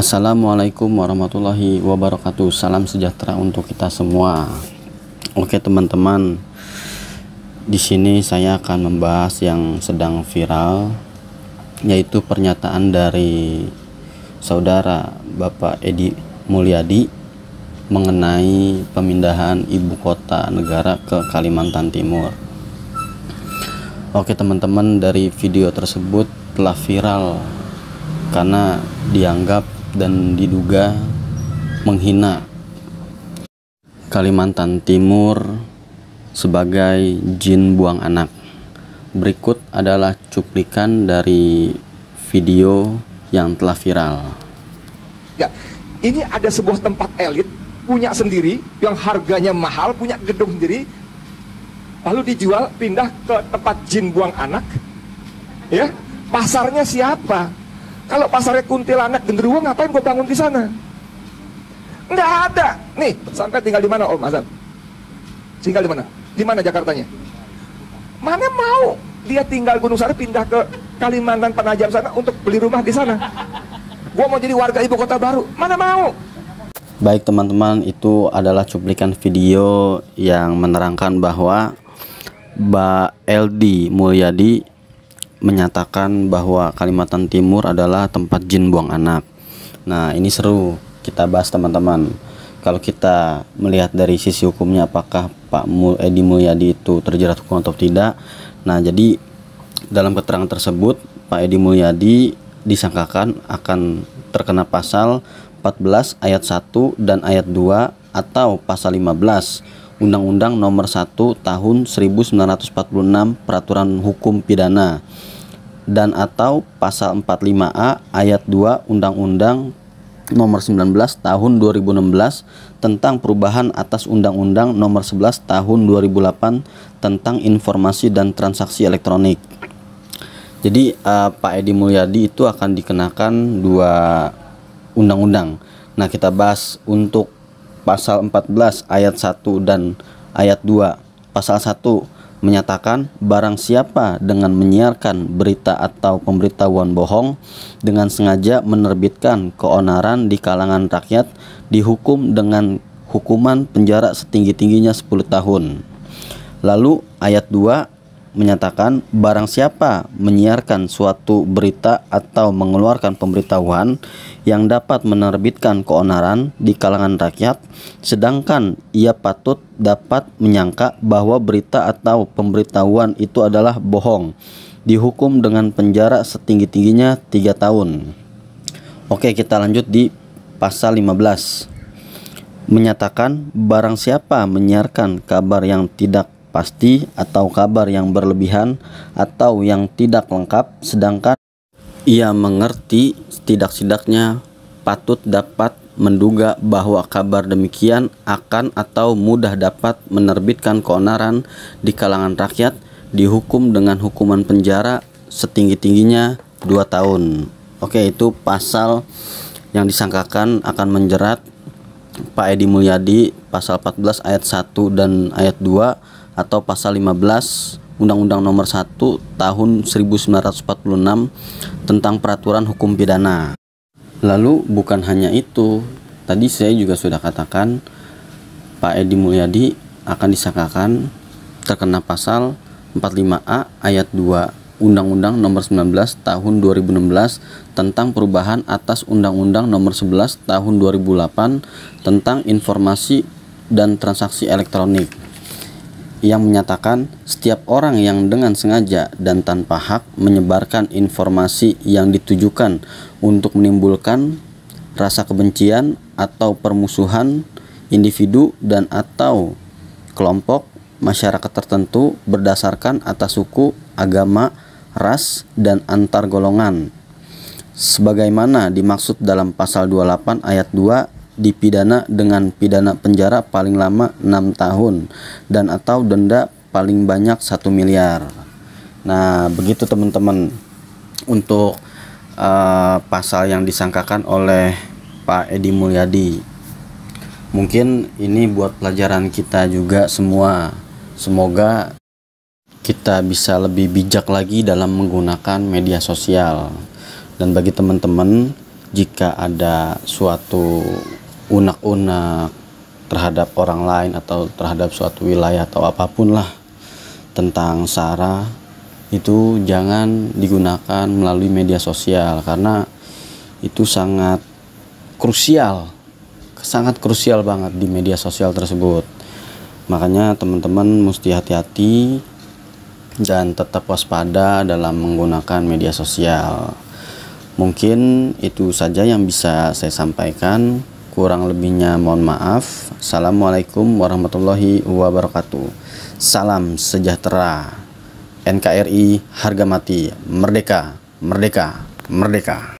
Assalamualaikum warahmatullahi wabarakatuh. Salam sejahtera untuk kita semua. Oke teman-teman, di sini saya akan membahas yang sedang viral, yaitu pernyataan dari saudara Bapak Edi Mulyadi mengenai pemindahan ibu kota negara ke Kalimantan Timur. Oke teman-teman, dari video tersebut telah viral karena dianggap dan diduga menghina Kalimantan Timur sebagai jin buang anak. Berikut adalah cuplikan dari video yang telah viral. Ya, ini ada sebuah tempat elit punya sendiri yang harganya mahal, punya gedung sendiri, lalu dijual pindah ke tempat jin buang anak. Ya, pasarnya siapa? Kalau pasarnya kuntilanak genderuwo, ngapain gue bangun di sana? Nggak ada. Nih, sampai tinggal di mana Om Hasan? Tinggal di mana? Di mana Jakartanya? Mana mau dia tinggal Gunung Sari pindah ke Kalimantan Penajam sana untuk beli rumah di sana? Gua mau jadi warga ibu kota baru. Mana mau? Baik teman-teman, itu adalah cuplikan video yang menerangkan bahwa Mbak Edi Mulyadi menyatakan bahwa Kalimantan Timur adalah tempat jin buang anak. Nah, ini seru kita bahas teman-teman. Kalau kita melihat dari sisi hukumnya, apakah Pak Edi Mulyadi itu terjerat hukum atau tidak. Nah, jadi dalam keterangan tersebut Pak Edi Mulyadi disangkakan akan terkena pasal 14 ayat 1 dan ayat 2 atau pasal 15 Undang-Undang Nomor 1 Tahun 1946 Peraturan Hukum Pidana, dan atau pasal 45A ayat 2 Undang-Undang Nomor 19 Tahun 2016 tentang perubahan atas Undang-Undang Nomor 11 Tahun 2008 tentang informasi dan transaksi elektronik. Jadi Pak Edi Mulyadi itu akan dikenakan dua undang-undang. Nah, kita bahas untuk pasal 14 ayat 1 dan ayat 2. Pasal 1 menyatakan barang siapa dengan menyiarkan berita atau pemberitahuan bohong dengan sengaja menerbitkan keonaran di kalangan rakyat dihukum dengan hukuman penjara setinggi-tingginya 10 tahun. Lalu ayat 2 menyatakan barang siapa menyiarkan suatu berita atau mengeluarkan pemberitahuan yang dapat menerbitkan keonaran di kalangan rakyat, sedangkan ia patut dapat menyangka bahwa berita atau pemberitahuan itu adalah bohong, dihukum dengan penjara setinggi-tingginya 3 tahun. Oke, kita lanjut di pasal 15. Menyatakan barang siapa menyiarkan kabar yang tidak pasti atau kabar yang berlebihan atau yang tidak lengkap, sedangkan ia mengerti setidak-tidaknya patut dapat menduga bahwa kabar demikian akan atau mudah dapat menerbitkan keonaran di kalangan rakyat, dihukum dengan hukuman penjara setinggi-tingginya 2 tahun. Oke, itu pasal yang disangkakan akan menjerat Pak Edi Mulyadi, pasal 14 ayat 1 dan ayat 2 atau pasal 15 Undang-Undang Nomor 1 Tahun 1946 tentang Peraturan Hukum Pidana. Lalu bukan hanya itu, tadi saya juga sudah katakan Pak Edi Mulyadi akan disangkakan terkena pasal 45A ayat 2 Undang-Undang Nomor 19 Tahun 2016 tentang perubahan atas Undang-Undang Nomor 11 Tahun 2008 tentang informasi dan transaksi elektronik, yang menyatakan setiap orang yang dengan sengaja dan tanpa hak menyebarkan informasi yang ditujukan untuk menimbulkan rasa kebencian atau permusuhan individu dan atau kelompok masyarakat tertentu berdasarkan atas suku, agama, ras, dan antar golongan, sebagaimana dimaksud dalam pasal 28 ayat 2, dipidana dengan pidana penjara paling lama 6 tahun dan atau denda paling banyak 1 miliar. Nah, begitu teman-teman untuk pasal yang disangkakan oleh Pak Edi Mulyadi. Mungkin ini buat pelajaran kita juga semua. Semoga kita bisa lebih bijak lagi dalam menggunakan media sosial. Dan bagi teman-teman jika ada suatu unek-unek terhadap orang lain atau terhadap suatu wilayah atau apapun lah tentang SARA, itu jangan digunakan melalui media sosial karena itu sangat krusial banget di media sosial tersebut. Makanya teman-teman mesti hati-hati dan tetap waspada dalam menggunakan media sosial. Mungkin itu saja yang bisa saya sampaikan, kurang lebihnya mohon maaf. Assalamualaikum warahmatullahi wabarakatuh. Salam sejahtera. NKRI harga mati, merdeka, merdeka, merdeka.